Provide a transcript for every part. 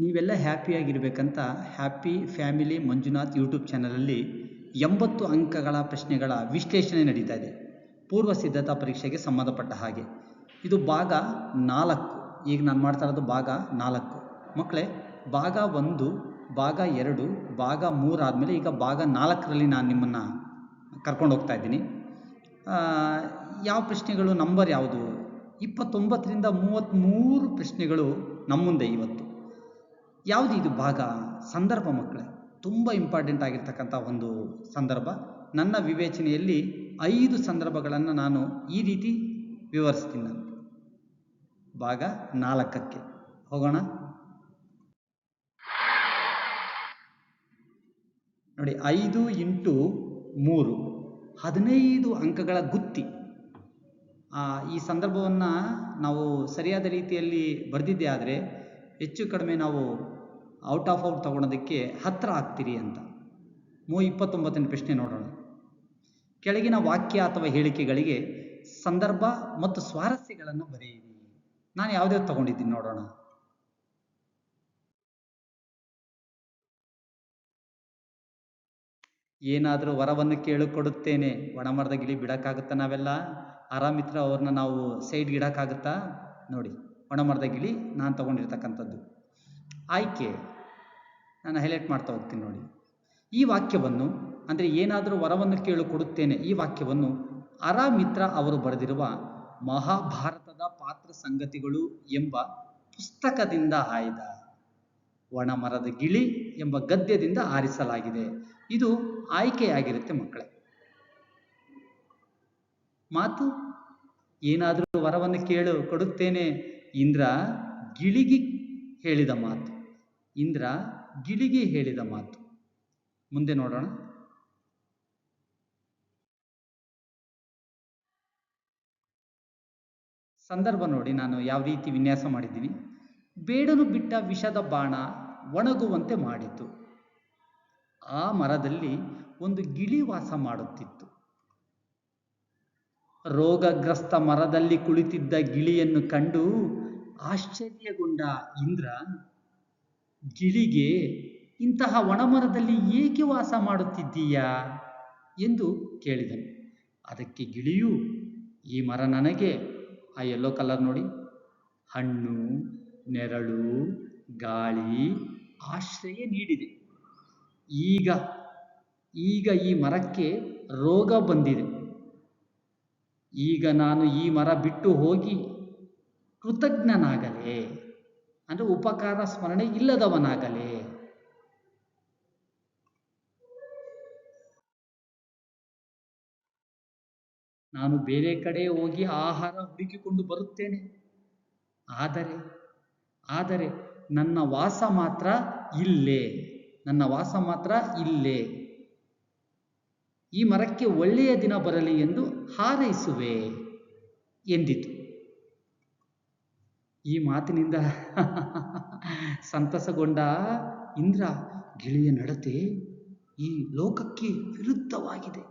ನೀವೆಲ್ಲ ಹ್ಯಾಪಿಯಾಗಿರ್ಬೇಕಂತ happy family Manjunath YouTube ಚಾನಲಲ್ಲಿ 80 ಅಂಕಗಳ ಪ್ರಶ್ನೆಗಳ ವಿಶ್ಲೇಷಣೆ ನಡೀತಾ ಇದೆ. ಪೂರ್ವ ಸಿದ್ಧತಾ ಪರೀಕ್ಷೆಗೆ ಸಂಬಂಧಪಟ್ಟ ಹಾಗೆ. ಇದು ಭಾಗ 4. ಈಗ ನಾನು ಮಾಡ್ತಾ ಇರೋದು ಭಾಗ 4. ಮಕ್ಕಳೇ, ಭಾಗ 1, ಭಾಗ 2, ಭಾಗ 3 ಆದಮೇಲೆ ಈಗ ಭಾಗ 4ರಲ್ಲಿ ನಾನು ನಿಮ್ಮನ್ನು ಕರ್ಕೊಂಡು ಹೋಗ್ತಾ ಇದ್ದೀನಿ. ಯಾವ ಪ್ರಶ್ನೆಗಳು, ನಂಬರ್ ಯಾವುದು? 29ರಿಂದ 33 ಪ್ರಶ್ನೆಗಳು ನಮ್ಮ ಮುಂದೆ ಇವತ್ತು. ಯಾವುದು ಇದು ಭಾಗ? ಸಂದರ್ಭ ಮಕ್ಕಳೇ, ತುಂಬ ಇಂಪಾರ್ಟೆಂಟ್ ಆಗಿರ್ತಕ್ಕಂಥ ಒಂದು ಸಂದರ್ಭ. ನನ್ನ ವಿವೇಚನೆಯಲ್ಲಿ 5 ಸಂದರ್ಭಗಳನ್ನು ನಾನು ಈ ರೀತಿ ವಿವರಿಸ್ತೀನಿ. ನಾನು ಭಾಗ 4ಕ್ಕೆ ಹೋಗೋಣ. ನೋಡಿ, 5 × 3 15 ಅಂಕಗಳ ಗುತ್ತಿ. ಈ ಸಂದರ್ಭವನ್ನು ನಾವು ಸರಿಯಾದ ರೀತಿಯಲ್ಲಿ ಬರೆದಿದ್ದೆ ಆದರೆ ಹೆಚ್ಚು ಕಡಿಮೆ ನಾವು ಔಟ್ ಆಫ್ ಔಟ್ ತಗೊಳೋದಕ್ಕೆ ಹತ್ತಿರ ಆಗ್ತೀರಿ ಅಂತ. 29ನೇ ಪ್ರಶ್ನೆ ನೋಡೋಣ. ಕೆಳಗಿನ ವಾಕ್ಯ ಅಥವಾ ಹೇಳಿಕೆಗಳಿಗೆ ಸಂದರ್ಭ ಮತ್ತು ಸ್ವಾರಸ್ಯಗಳನ್ನು ಬರೆಯಿರಿ. ನಾನು ಯಾವುದ್ಯಾವ್ದು ತಗೊಂಡಿದ್ದೀನಿ ನೋಡೋಣ. ಏನಾದರೂ ವರವನ್ನು ಕೇಳಿಕೊಡುತ್ತೇನೆ. ಒಣಮರದ ಗಿಳಿ ಬಿಡೋಕ್ಕಾಗುತ್ತಾ? ನಾವೆಲ್ಲ ಆರಾಮಿತ್ರ ಅವ್ರನ್ನ ನಾವು ಸೈಡ್ಗೆ ಇಡೋಕ್ಕಾಗುತ್ತಾ? ನೋಡಿ, ಒಣಮರದ ಗಿಳಿ ನಾನು ತಗೊಂಡಿರ್ತಕ್ಕಂಥದ್ದು. ಆಯ್ಕೆ ನಾನು ಹೈಲೈಟ್ ಮಾಡ್ತಾ ಹೋಗ್ತೀನಿ ನೋಡಿ. ಈ ವಾಕ್ಯವನ್ನು, ಅಂದರೆ ಏನಾದರೂ ವರವನ್ನು ಕೇಳಿಕೊಡುತ್ತೇನೆ, ಈ ವಾಕ್ಯವನ್ನು ಆರಾಮಿತ್ರ ಅವರು ಬರೆದಿರುವ ಮಹಾಭಾರತದ ಪಾತ್ರ ಸಂಗತಿಗಳು ಎಂಬ ಪುಸ್ತಕದಿಂದ ಆಯ್ದ ಒಣಮರದ ಗಿಳಿ ಎಂಬ ಗದ್ಯದಿಂದ ಆರಿಸಲಾಗಿದೆ. ಇದು ಆಯ್ಕೆಯಾಗಿರುತ್ತೆ ಮಕ್ಕಳೇ. ಮಾತು, ಏನಾದರೂ ವರವನ್ನು ಕೊಡುತ್ತೇನೆ, ಇಂದ್ರ ಗಿಳಿಗೆ ಹೇಳಿದ ಮಾತು. ಇಂದ್ರ ಗಿಳಿಗೆ ಹೇಳಿದ ಮಾತು. ಮುಂದೆ ನೋಡೋಣ. ಸಂದರ್ಭ ನೋಡಿ ನಾನು ಯಾವ ರೀತಿ ವಿನ್ಯಾಸ ಮಾಡಿದ್ದೀನಿ. ಬೇಡನು ಬಿಟ್ಟ ವಿಷದ ಬಾಣ ಒಣಗುವಂತೆ ಮಾಡಿತು. ಆ ಮರದಲ್ಲಿ ಒಂದು ಗಿಳಿ ವಾಸ ಮಾಡುತ್ತಿತ್ತು. ರೋಗಗ್ರಸ್ತ ಮರದಲ್ಲಿ ಕುಳಿತಿದ್ದ ಗಿಳಿಯನ್ನು ಕಂಡು ಆಶ್ಚರ್ಯಗೊಂಡ ಇಂದ್ರ ಗಿಳಿಗೆ, ಇಂತಹ ಒಣಮರದಲ್ಲಿ ಏಕೆ ವಾಸ ಮಾಡುತ್ತಿದ್ದೀಯಾ ಎಂದು ಕೇಳಿದನು. ಅದಕ್ಕೆ ಗಿಳಿಯು, ಈ ಮರ ನನಗೆ, ಆ ಯೆಲ್ಲೋ ಕಲರ್ ನೋಡಿ, ಹಣ್ಣು, ನೆರಳು, ಗಾಳಿ, ಆಶ್ರಯ ನೀಡಿದೆ. ಈಗ ಈ ಮರಕ್ಕೆ ರೋಗ ಬಂದಿದೆ. ಈಗ ನಾನು ಈ ಮರ ಬಿಟ್ಟು ಹೋಗಿ ಕೃತಜ್ಞನಾಗಲೇ, ಅಂದರೆ ಉಪಕಾರ ಸ್ಮರಣೆ ಇಲ್ಲದವನಾಗಲೇ. ನಾನು ಬೇರೆ ಕಡೆ ಹೋಗಿ ಆಹಾರ ಹುಡುಕಿಕೊಂಡು ಬರುತ್ತೇನೆ. ಆದರೆ ನನ್ನ ವಾಸ ಮಾತ್ರ ಇಲ್ಲೇ. ಈ ಮರಕ್ಕೆ ಒಳ್ಳೆಯ ದಿನ ಬರಲಿ ಎಂದು ಹಾರೈಸುವೆ ಎಂದಿತು. ಈ ಮಾತಿನಿಂದ ಸಂತಸಗೊಂಡ ಇಂದ್ರ, ಗಿಳಿಯ ನಡತೆ ಈ ಲೋಕಕ್ಕೆ ವಿರುದ್ಧವಾಗಿದೆ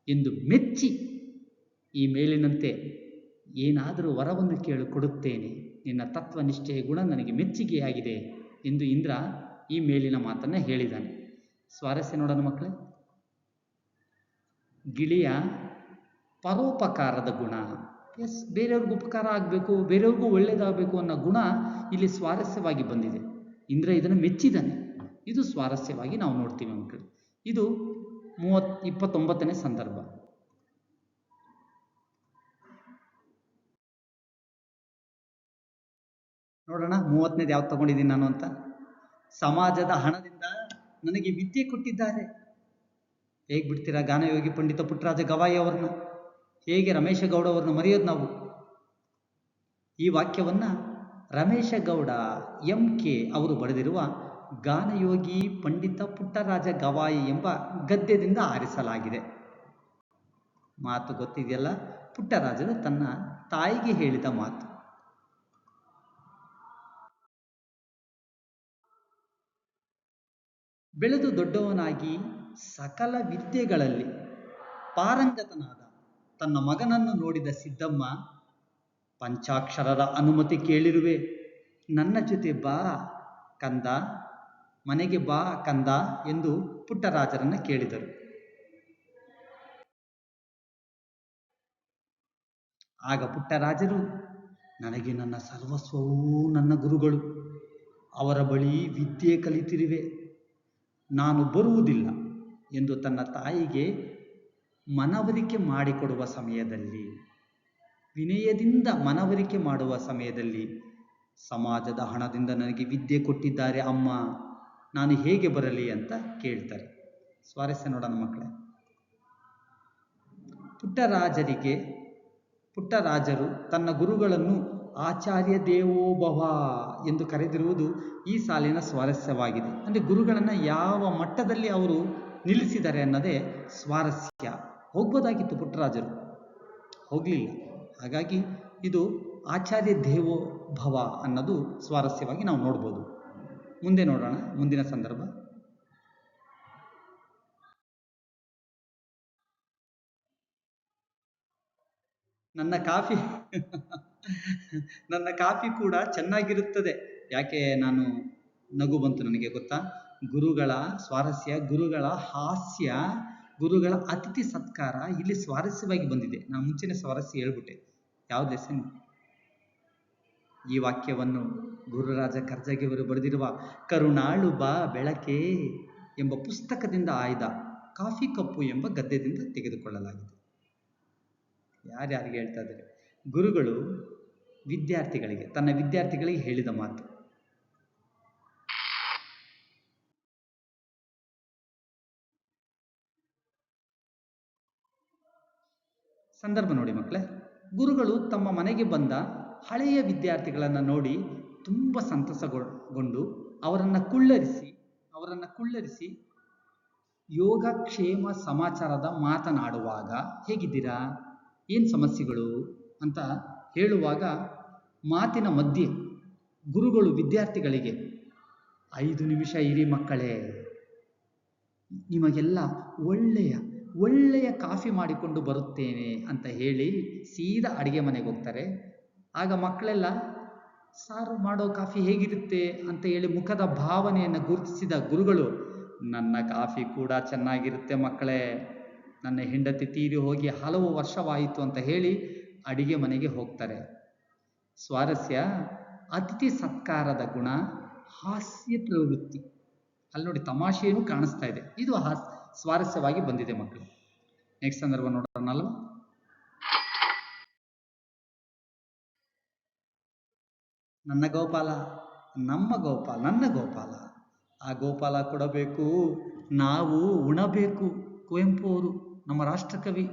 ಎಂದು ಮೆಚ್ಚಿ, ಈ ಮೇಲಿನಂತೆ ಏನಾದರೂ ವರವನ್ನು ಕೊಡುತ್ತೇನೆ, ನಿನ್ನ ತತ್ವನಿಷ್ಠೆಯ ಗುಣ ನನಗೆ ಮೆಚ್ಚುಗೆಯಾಗಿದೆ ಎಂದು ಇಂದ್ರ ಈ ಮೇಲಿನ ಮಾತನ್ನು ಹೇಳಿದ್ದಾನೆ. ಸ್ವಾರಸ್ಯ ನೋಡೋಣ ಮಕ್ಕಳೇ. ಗಿಳಿಯ ಪರೋಪಕಾರದ ಗುಣ, ಬೇರೆಯವ್ರಿಗೂ ಉಪಕಾರ ಆಗಬೇಕು, ಬೇರೆಯವ್ರಿಗೂ ಒಳ್ಳೆಯದಾಗಬೇಕು ಅನ್ನೋ ಗುಣ ಇಲ್ಲಿ ಸ್ವಾರಸ್ಯವಾಗಿ ಬಂದಿದೆ. ಇಂದ್ರ ಇದನ್ನು ಮೆಚ್ಚಿದ್ದಾನೆ. ಇದು ಸ್ವಾರಸ್ಯವಾಗಿ ನಾವು ನೋಡ್ತೀವಿ ಮಕ್ಕಳು. ಇದು 29ನೇ ಸಂದರ್ಭ. ನೋಡೋಣ 30ನೇದು ಯಾವ್ದು ತಗೊಂಡಿದ್ದೀನಿ ನಾನು ಅಂತ. ಸಮಾಜದ ಹಣದಿಂದ ನನಗೆ ವಿದ್ಯೆ ಕೊಟ್ಟಿದ್ದಾರೆ. ಹೇಗೆ ಬಿಡ್ತೀರಾ ಗಾನಯೋಗಿ ಪಂಡಿತ ಪುಟ್ಟರಾಜ ಗವಾಯಿ ಅವ್ರನ್ನ, ಹೇಗೆ ರಮೇಶ ಗೌಡ ಅವ್ರನ್ನ ಮರೆಯೋದು ನಾವು? ಈ ವಾಕ್ಯವನ್ನು ರಮೇಶ ಗೌಡ MK ಅವರು ಬರೆದಿರುವ ಗಾನಯೋಗಿ ಪಂಡಿತ ಪುಟ್ಟರಾಜ ಗವಾಯಿ ಎಂಬ ಗದ್ಯದಿಂದ ಆರಿಸಲಾಗಿದೆ. ಮಾತು ಗೊತ್ತಿದೆಯಲ್ಲ, ಪುಟ್ಟರಾಜನು ತನ್ನ ತಾಯಿಗೆ ಹೇಳಿದ ಮಾತು. ಬೆಳೆದು ದೊಡ್ಡವನಾಗಿ ಸಕಲ ವಿದ್ಯೆಗಳಲ್ಲಿ ಪಾರಂಗತನಾದ ತನ್ನ ಮಗನನ್ನು ನೋಡಿದ ಸಿದ್ದಮ್ಮ, ಪಂಚಾಕ್ಷರದ ಅನುಮತಿ ಕೇಳಿರುವೆ, ನನ್ನ ಜೊತೆ ಬಾ ಕಂದ, ಮನೆಗೆ ಬಾ ಕಂದ ಎಂದು ಪುಟ್ಟರಾಜರನ್ನ ಕೇಳಿದರು. ಆಗ ಪುಟ್ಟರಾಜರು, ನನಗೆ ನನ್ನ ಸರ್ವಸ್ವವೂ ನನ್ನ ಗುರುಗಳು, ಅವರ ಬಳಿ ವಿದ್ಯೆ ಕಲಿತಿರುವೆ, ನಾನು ಬರುವುದಿಲ್ಲ ಎಂದು ತನ್ನ ತಾಯಿಗೆ ಮನವರಿಕೆ ಮಾಡಿಕೊಡುವ ಸಮಯದಲ್ಲಿ, ವಿನಯದಿಂದ ಮನವರಿಕೆ ಮಾಡುವ ಸಮಯದಲ್ಲಿ, ಸಮಾಜದ ಹಣದಿಂದ ನನಗೆ ವಿದ್ಯೆ ಕೊಟ್ಟಿದ್ದಾರೆ ಅಮ್ಮ, ನಾನು ಹೇಗೆ ಬರಲಿ ಅಂತ ಕೇಳ್ತಾರೆ. ಸ್ವಾರಸ್ಯ ನೋಡೋಣ ಮಕ್ಕಳೇ. ಪುಟ್ಟರಾಜರು ತನ್ನ ಗುರುಗಳನ್ನು ಆಚಾರ್ಯ ದೇವೋಭವ ಎಂದು ಕರೆದಿರುವುದು ಈ ಸಾಲಿನ ಸ್ವಾರಸ್ಯವಾಗಿದೆ. ಅಂದರೆ ಗುರುಗಳನ್ನು ಯಾವ ಮಟ್ಟದಲ್ಲಿ ಅವರು ನಿಲ್ಲಿಸಿದ್ದಾರೆ ಅನ್ನೋದೇ ಸ್ವಾರಸ್ಯ. ಹೋಗ್ಬೋದಾಗಿತ್ತು ಪುಟ್ಟರಾಜರು, ಹೋಗಲಿಲ್ಲ. ಹಾಗಾಗಿ ಇದು ಆಚಾರ್ಯ ದೇವೋಭವ ಅನ್ನೋದು ಸ್ವಾರಸ್ಯವಾಗಿ ನಾವು ನೋಡ್ಬೋದು. ಮುಂದೆ ನೋಡೋಣ ಮುಂದಿನ ಸಂದರ್ಭ. ನನ್ನ ಕಾಫಿ ಕೂಡ ಚೆನ್ನಾಗಿರುತ್ತದೆ. ಯಾಕೆ ನಾನು ನಗು ಬಂತು ನನಗೆ ಗೊತ್ತಾ? ಗುರುಗಳ ಸ್ವಾರಸ್ಯ, ಗುರುಗಳ ಹಾಸ್ಯ, ಗುರುಗಳ ಅತಿಥಿ ಸತ್ಕಾರ ಇಲ್ಲಿ ಸ್ವಾರಸ್ಯವಾಗಿ ಬಂದಿದೆ. ನಾನು ಮುಂಚೆನೇ ಸ್ವಾರಸ್ಯ ಹೇಳ್ಬಿಟ್ಟೆ. ಯಾವ ಲೆಸನ್? ಈ ವಾಕ್ಯವನ್ನು ಗುರುರಾಜ ಕರ್ಜಗಿಯವರು ಬರೆದಿರುವ ಕರುಣಾಳು ಬಾ ಬೆಳಕೆ ಎಂಬ ಪುಸ್ತಕದಿಂದ ಆಯ್ದ ಕಾಫಿ ಕಪ್ಪು ಎಂಬ ಗದ್ಯದಿಂದ ತೆಗೆದುಕೊಳ್ಳಲಾಗಿದೆ. ಯಾರ್ಯಾರಿಗೆ ಹೇಳ್ತಾ ಇದ್ದಾರೆ? ಗುರುಗಳು ವಿದ್ಯಾರ್ಥಿಗಳಿಗೆ, ತನ್ನ ವಿದ್ಯಾರ್ಥಿಗಳಿಗೆ ಹೇಳಿದ ಮಾತು. ಸಂದರ್ಭ ನೋಡಿ ಮಕ್ಕಳೇ. ಗುರುಗಳು ತಮ್ಮ ಮನೆಗೆ ಬಂದ ಹಳೆಯ ವಿದ್ಯಾರ್ಥಿಗಳನ್ನು ನೋಡಿ ತುಂಬ ಸಂತಸಗೊಂಡು ಅವರನ್ನು ಕುಳ್ಳರಿಸಿ ಯೋಗಕ್ಷೇಮ ಸಮಾಚಾರದ ಮಾತನಾಡುವಾಗ, ಹೇಗಿದ್ದೀರಾ, ಏನು ಸಮಸ್ಯೆಗಳು ಅಂತ ಹೇಳುವಾಗ, ಮಾತಿನ ಮಧ್ಯೆ ಗುರುಗಳು ವಿದ್ಯಾರ್ಥಿಗಳಿಗೆ 5 ನಿಮಿಷ ಇರಿ ಮಕ್ಕಳೇ, ನಿಮಗೆಲ್ಲ ಒಳ್ಳೆಯ ಕಾಫಿ ಮಾಡಿಕೊಂಡು ಬರುತ್ತೇನೆ ಅಂತ ಹೇಳಿ ಸೀದಾ ಅಡುಗೆ ಮನೆಗೆ ಹೋಗ್ತಾರೆ. ಆಗ ಮಕ್ಕಳೆಲ್ಲ ಸಾರು ಮಾಡೋ ಕಾಫಿ ಹೇಗಿರುತ್ತೆ ಅಂತ ಹೇಳಿ ಮುಖದ ಭಾವನೆಯನ್ನು ಗುರುತಿಸಿದ ಗುರುಗಳು, ನನ್ನ ಕಾಫಿ ಕೂಡ ಚೆನ್ನಾಗಿರುತ್ತೆ ಮಕ್ಕಳೇ, ನನ್ನ ಹೆಂಡತಿ ತೀರಿ ಹೋಗಿ ಹಲವು ವರ್ಷವಾಯಿತು ಅಂತ ಹೇಳಿ ಅಡಿಗೆ ಮನೆಗೆ ಹೋಗ್ತಾರೆ. ಸ್ವಾರಸ್ಯ, ಅತಿಥಿ ಸತ್ಕಾರದ ಗುಣ, ಹಾಸ್ಯ ಪ್ರವೃತ್ತಿ. ಅಲ್ಲಿ ನೋಡಿ ತಮಾಷೆಯೂ ಕಾಣಿಸ್ತಾ ಇದೆ. ಇದು ಸ್ವಾರಸ್ಯವಾಗಿ ಬಂದಿದೆ ಮಕ್ಕಳು. ನೆಕ್ಸ್ಟ್ ಸಂದರ್ಭ ನೋಡೋಣ. ನನ್ನ ಗೋಪಾಲ, ನಮ್ಮ ಗೋಪಾಲ, ನನ್ನ ಗೋಪಾಲ, ಆ ಗೋಪಾಲ ಕೊಡಬೇಕು, ನಾವು ಉಣಬೇಕು. ಕುವೆಂಪು ಅವರು, ನಮ್ಮ ರಾಷ್ಟ್ರಕವಿ.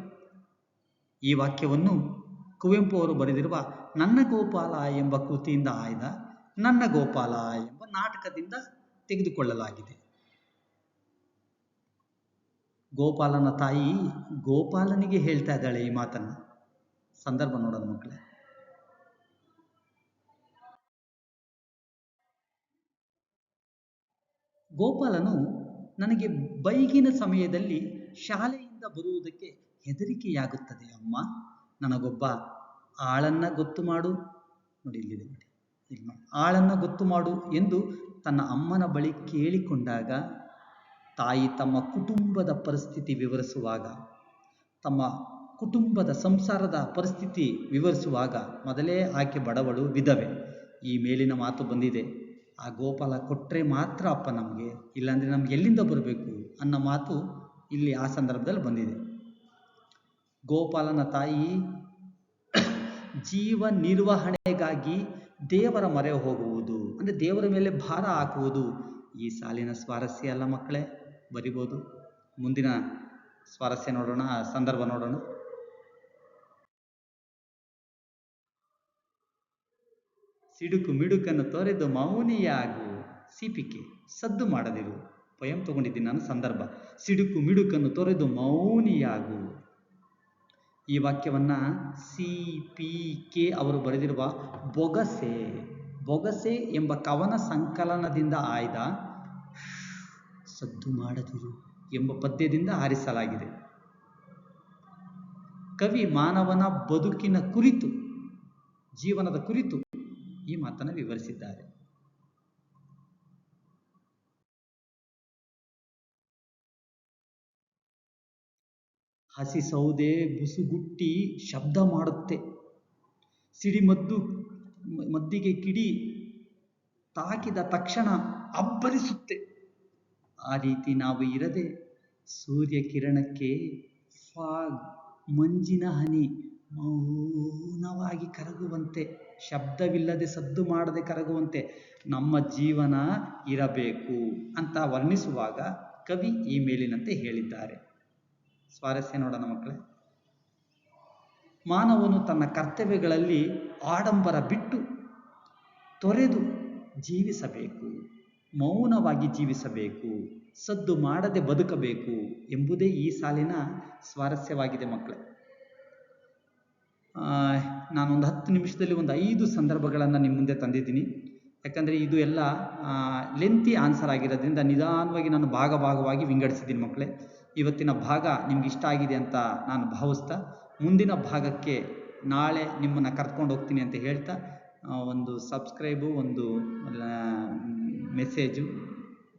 ಈ ವಾಕ್ಯವನ್ನು ಕುವೆಂಪು ಅವರು ಬರೆದಿರುವ ನನ್ನ ಗೋಪಾಲ ಎಂಬ ಕೃತಿಯಿಂದ ಆಯ್ದ ನನ್ನ ಗೋಪಾಲ ಎಂಬ ನಾಟಕದಿಂದ ತೆಗೆದುಕೊಳ್ಳಲಾಗಿದೆ. ಗೋಪಾಲನ ತಾಯಿ ಗೋಪಾಲನಿಗೆ ಹೇಳ್ತಾ ಇದ್ದಾಳೆ ಈ ಮಾತನ್ನು. ಸಂದರ್ಭ ನೋಡೋಣ ಮಕ್ಕಳೇ. ಗೋಪಾಲನು, ನನಗೆ ಬೈಗಿನ ಸಮಯದಲ್ಲಿ ಶಾಲೆಯಿಂದ ಬರುವುದಕ್ಕೆ ಹೆದರಿಕೆಯಾಗುತ್ತದೆ ಅಮ್ಮ, ನನಗೊಬ್ಬ ಆಳನ್ನು ಗೊತ್ತು ಮಾಡು. ನೋಡಿ ಇಲ್ಲಿದೆ, ನೋಡಿ ಆಳನ್ನು ಗೊತ್ತು ಮಾಡು ಎಂದು ತನ್ನ ಅಮ್ಮನ ಬಳಿ ಕೇಳಿಕೊಂಡಾಗ, ತಾಯಿ ತಮ್ಮ ಕುಟುಂಬದ ಪರಿಸ್ಥಿತಿ ವಿವರಿಸುವಾಗ, ತಮ್ಮ ಕುಟುಂಬದ ಸಂಸಾರದ ಪರಿಸ್ಥಿತಿ ವಿವರಿಸುವಾಗ, ಮೊದಲೇ ಆಕೆ ಬಡವಳು, ವಿಧವೆ, ಈ ಮೇಲಿನ ಮಾತು ಬಂದಿದೆ. ಆ ಗೋಪಾಲ ಕೊಟ್ಟರೆ ಮಾತ್ರ ಅಪ್ಪ ನಮಗೆ, ಇಲ್ಲಾಂದರೆ ನಮ್ಗೆ ಎಲ್ಲಿಂದ ಬರಬೇಕು ಅನ್ನೋ ಮಾತು ಇಲ್ಲಿ ಆ ಸಂದರ್ಭದಲ್ಲಿ ಬಂದಿದೆ. ಗೋಪಾಲನ ತಾಯಿ ಜೀವ ನಿರ್ವಹಣೆಗಾಗಿ ದೇವರ ಮೊರೆ ಹೋಗುವುದು, ಅಂದರೆ ದೇವರ ಮೇಲೆ ಭಾರ ಹಾಕುವುದು ಈ ಸಾಲಿನ ಸ್ವಾರಸ್ಯ ಅಲ್ಲ ಮಕ್ಕಳೇ, ಬರಿಬೋದು. ಮುಂದಿನ ಸ್ವಾರಸ್ಯ ನೋಡೋಣ, ಸಂದರ್ಭ ನೋಡೋಣ. ಸಿಡುಕು ಮಿಡುಕನ್ನು ತೊರೆದು ಮೌನಿಯಾಗು, ಸಿಪಿಕೆ ಸದ್ದು ಮಾಡದಿರು. ಪಯಂ ತಗೊಂಡಿದ್ದೀನಿ ನಾನು. ಸಂದರ್ಭ, ಸಿಡುಕು ಮಿಡುಕನ್ನು ತೊರೆದು ಮೌನಿಯಾಗು. ಈ ವಾಕ್ಯವನ್ನು CPK ಅವರು ಬರೆದಿರುವ ಬೊಗಸೆ ಎಂಬ ಕವನ ಸಂಕಲನದಿಂದ ಆಯ್ದ ಸದ್ದು ಮಾಡದಿರು ಎಂಬ ಪದ್ಯದಿಂದ ಆರಿಸಲಾಗಿದೆ. ಕವಿ ಮಾನವನ ಬದುಕಿನ ಕುರಿತು, ಜೀವನದ ಕುರಿತು ಈ ಮಾತನ್ನು ವಿವರಿಸಿದ್ದಾರೆ. ಹಸಿ ಸೌದೆ ಬುಸುಗುಟ್ಟಿ ಶಬ್ದ ಮಾಡುತ್ತೆ. ಸಿಡಿಮದ್ದು ಮದ್ದಿಗೆ ಕಿಡಿ ತಾಕಿದ ತಕ್ಷಣ ಅಬ್ಬರಿಸುತ್ತೆ. ಆ ರೀತಿ ನಾವು ಇರದೆ ಸೂರ್ಯ ಕಿರಣಕ್ಕೆ ಫಾಗ್ ಮಂಜಿನ ಹನಿ ಮೌನವಾಗಿ ಕರಗುವಂತೆ, ಶಬ್ದವಿಲ್ಲದೆ ಸದ್ದು ಮಾಡದೆ ಕರಗುವಂತೆ ನಮ್ಮ ಜೀವನ ಇರಬೇಕು ಅಂತ ವರ್ಣಿಸುವಾಗ ಕವಿ ಈ ಮೇಲಿನಂತೆ ಹೇಳಿದ್ದಾರೆ. ಸ್ವಾರಸ್ಯ ನೋಡೋಣ ಮಕ್ಕಳೇ. ಮಾನವನು ತನ್ನ ಕರ್ತವ್ಯಗಳಲ್ಲಿ ಆಡಂಬರ ಬಿಟ್ಟು ತೊರೆದು ಜೀವಿಸಬೇಕು, ಮೌನವಾಗಿ ಜೀವಿಸಬೇಕು, ಸದ್ದು ಮಾಡದೆ ಬದುಕಬೇಕು ಎಂಬುದೇ ಈ ಸಾಲಿನ ಸ್ವಾರಸ್ಯವಾಗಿದೆ ಮಕ್ಕಳೇ. ನಾನೊಂದು 10 ನಿಮಿಷದಲ್ಲಿ ಒಂದು 5 ಸಂದರ್ಭಗಳನ್ನು ನಿಮ್ಮ ಮುಂದೆ ತಂದಿದ್ದೀನಿ. ಯಾಕಂದರೆ ಇದು ಎಲ್ಲ ಲೆಂತಿ ಆನ್ಸರ್ ಆಗಿರೋದ್ರಿಂದ ನಿಧಾನವಾಗಿ ನಾನು ಭಾಗವಾಗಿ ವಿಂಗಡಿಸಿದ್ದೀನಿ ಮಕ್ಕಳೇ. ಇವತ್ತಿನ ಭಾಗ ನಿಮ್ಗೆ ಇಷ್ಟ ಆಗಿದೆ ಅಂತ ನಾನು ಭಾವಿಸ್ತಾ ಮುಂದಿನ ಭಾಗಕ್ಕೆ ನಾಳೆ ನಿಮ್ಮನ್ನು ಕರ್ಕೊಂಡು ಹೋಗ್ತೀನಿ ಅಂತ ಹೇಳ್ತಾ, ಒಂದು ಸಬ್ಸ್ಕ್ರೈಬು, ಒಂದು ಮೆಸೇಜು,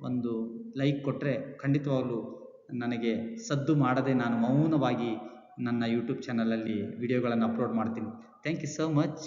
ಒಂದು ಲೈಕ್ ಕೊಟ್ಟರೆ ಖಂಡಿತವಾಗಲೂ ನನಗೆ ಸದ್ದು ಮಾಡದೆ ನಾನು ಮೌನವಾಗಿ ನನ್ನ ಯೂಟ್ಯೂಬ್ ಚಾನಲಲ್ಲಿ ವಿಡಿಯೋಗಳನ್ನು ಅಪ್ಲೋಡ್ ಮಾಡ್ತೀನಿ. Thank you so much.